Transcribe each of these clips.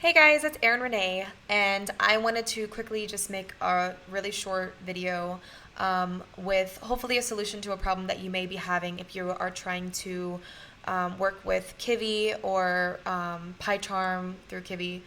Hey guys, it's Erin Renee, and I wanted to quickly just make a really short video with hopefully a solution to a problem that you may be having if you are trying to work with Kivy or PyCharm through Kivy.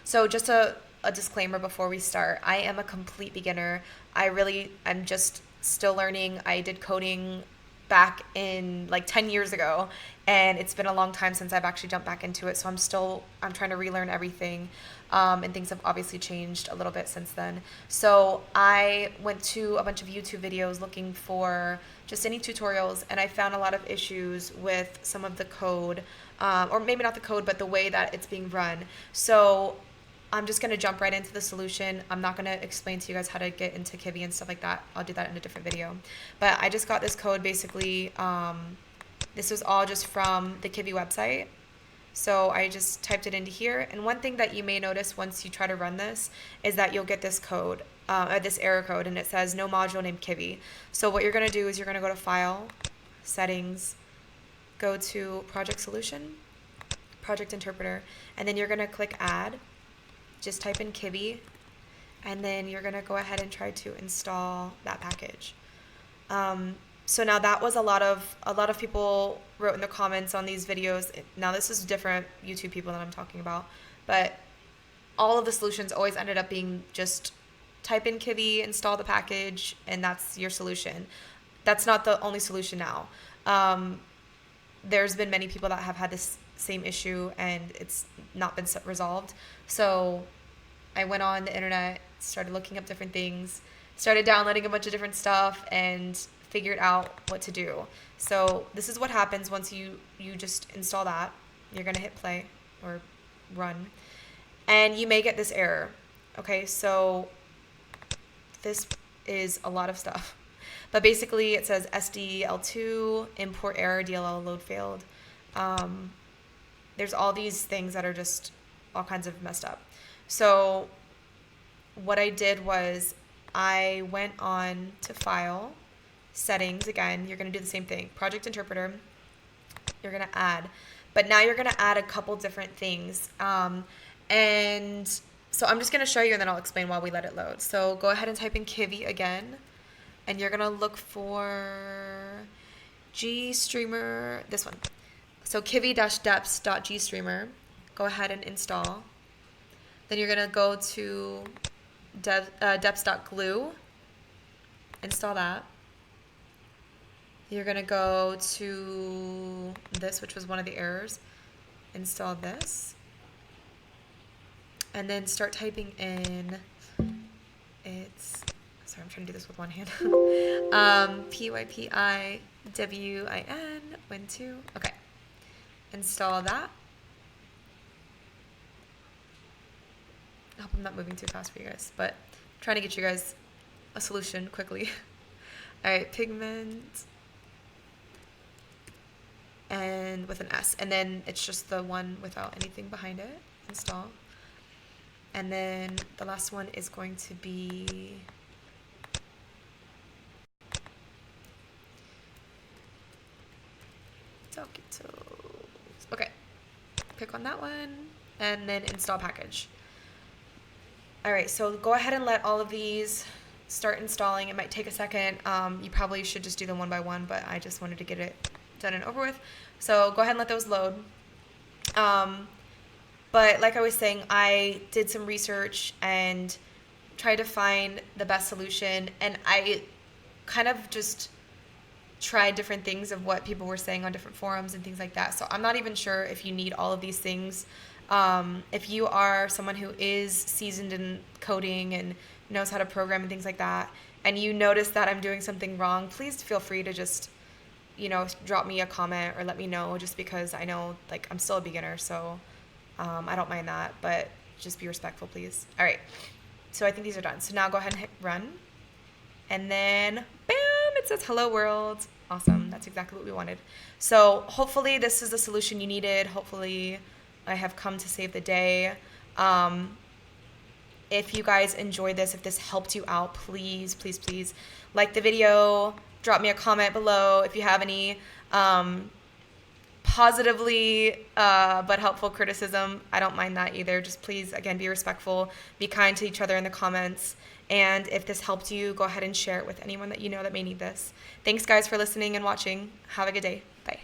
So just a disclaimer before we start. I am a complete beginner. I'm just still learning. I did coding back in like 10 years ago, and it's been a long time since I've actually jumped back into it, so I'm trying to relearn everything. And things have obviously changed a little bit since then. So I went to a bunch of YouTube videos looking for just any tutorials, and I found a lot of issues with some of the code, or maybe not the code, but the way that it's being run. So I'm just going to jump right into the solution. I'm not going to explain to you guys how to get into Kivy and stuff like that. I'll do that in a different video. But I just got this code basically. This was all just from the Kivy website. So I just typed it into here. And one thing that you may notice once you try to run this is that you'll get this code, this error code, and it says no module named Kivy. So what you're going to do is you're going to go to File, Settings, go to Project Solution, Project Interpreter, and then you're going to click Add. Just type in Kivy, and then you're going to go ahead and try to install that package. So now that was a lot of people wrote in the comments on these videos. Now this is different YouTube people that I'm talking about, but all of the solutions always ended up being just type in Kivy, install the package, and that's your solution. That's not the only solution now. There's been many people that have had this same issue and it's not been resolved. So I went on the internet, started looking up different things, started downloading a bunch of different stuff, and figured out what to do. So this is what happens once you just install that. You're going to hit play or run, and you may get this error. Okay, so this is a lot of stuff. But basically it says SDL2, import error, DLL load failed. There's all these things that are just all kinds of messed up. So what I did was I went on to File, Settings, again, you're going to do the same thing. Project Interpreter, you're going to add. But now you're going to add a couple different things. And so I'm just going to show you and then I'll explain while we let it load. So go ahead and type in Kivy again. And you're going to look for GStreamer, this one. So kivy-deps.gstreamer. Go ahead and install. Then you're going to go to deps.glue. Install that. You're going to go to this, which was one of the errors. Install this. And then start typing in, sorry, I'm trying to do this with one hand. PYPIWIN, 1, 2. Okay. Install that. I hope I'm not moving too fast for you guys, but I'm trying to get you guys a solution quickly. All right, pigment. And with an S. And then it's just the one without anything behind it. Install. And then the last one is going to be okay, pick on that one and then install package. All right, so go ahead and let all of these start installing. It might take a second. You probably should just do them one by one, but I just wanted to get it done and over with. So go ahead and let those load. But like I was saying, I did some research and tried to find the best solution, and I kind of just tried different things of what people were saying on different forums and things like that. So I'm not even sure if you need all of these things. If you are someone who is seasoned in coding and knows how to program and things like that, and you notice that I'm doing something wrong, please feel free to just, drop me a comment or let me know, just because I know, like, I'm still a beginner, so I don't mind that, but just be respectful, please. All right, so I think these are done. So now go ahead and hit run, and then bam, it says hello world. Awesome, that's exactly what we wanted. So hopefully this is the solution you needed. Hopefully I have come to save the day. If you guys enjoyed this, if this helped you out, please, please, please like the video, drop me a comment below if you have any positively but helpful criticism, I don't mind that either. Just please, again, be respectful, be kind to each other in the comments. And if this helped you, go ahead and share it with anyone that you know that may need this. Thanks, guys, for listening and watching. Have a good day. Bye.